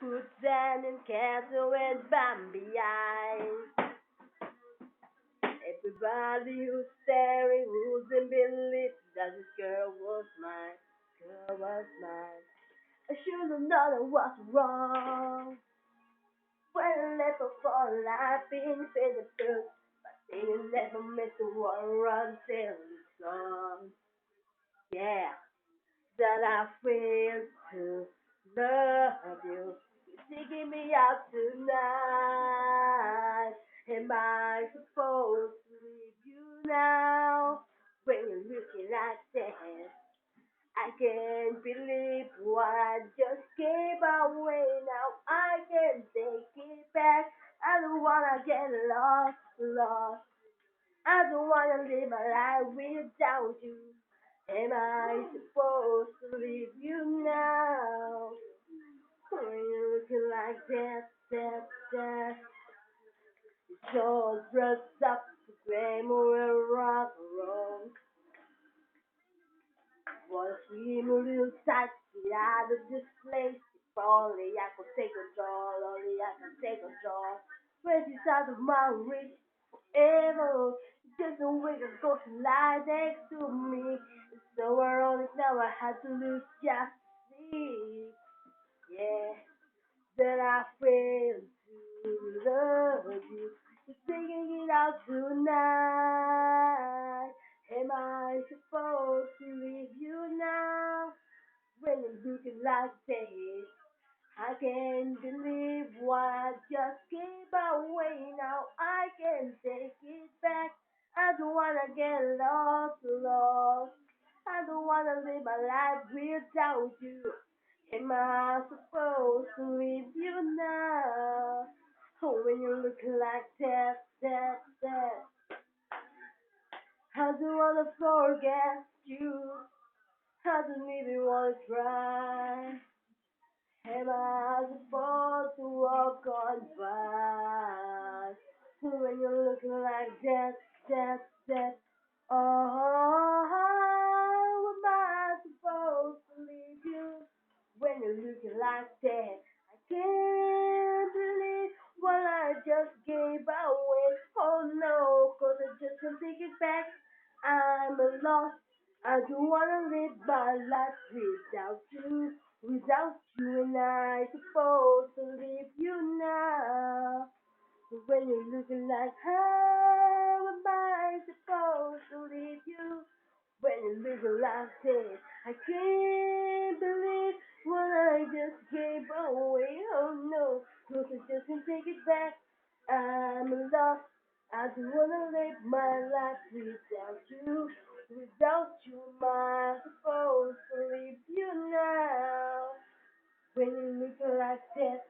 Put sand and castle and bomb behind. Everybody who's staring, who's in belief that this girl was mine, girl was mine. I should have known I was wrong. When I left her for life, being fed the truth, but they never meant to war until it's gone. Yeah, that I feel to love you. You're taking me out tonight. Am I supposed to leave you now? When you're looking like that, I can't believe what I just gave away. Now I can't take it back. I don't wanna get lost, lost. I don't wanna live my life without you. Am I supposed to leave you now? When you're looking like that, your dressed up to blame or wrong, wrong. Wanna scream a little tight, get out of this place. If only I could take control, only I can take control. When she's out of my reach, ever. Just a week ago, she lied next to me. So ironic now I had to lose just to see. Yeah, that I failed to love you. Just figuring it out tonight. Am I supposed to leave you now? When you're looking like this, I can't believe what I just gave away. Now I can't take it back. I don't wanna get lost, lost. I don't wanna live my life without you. Am I supposed to leave you now? Oh, when you look like that. I don't wanna forget you. I don't even wanna try. Am I supposed to walk on by? When you're looking like that. Oh, how am I supposed to leave you? When you're looking like that, I can't believe what I just gave away. Oh no, 'cause I just can't take it back. I'm lost. I don't wanna live my life without you. Without you and I supposed to leave you now. When you're looking like how am I supposed to leave you? When you're looking like this, I can't believe what I just gave away. Oh no, 'cause I just can't take it back. I'm lost. I don't wanna live my life without you. Without you, am I supposed to leave you now? When you look like that,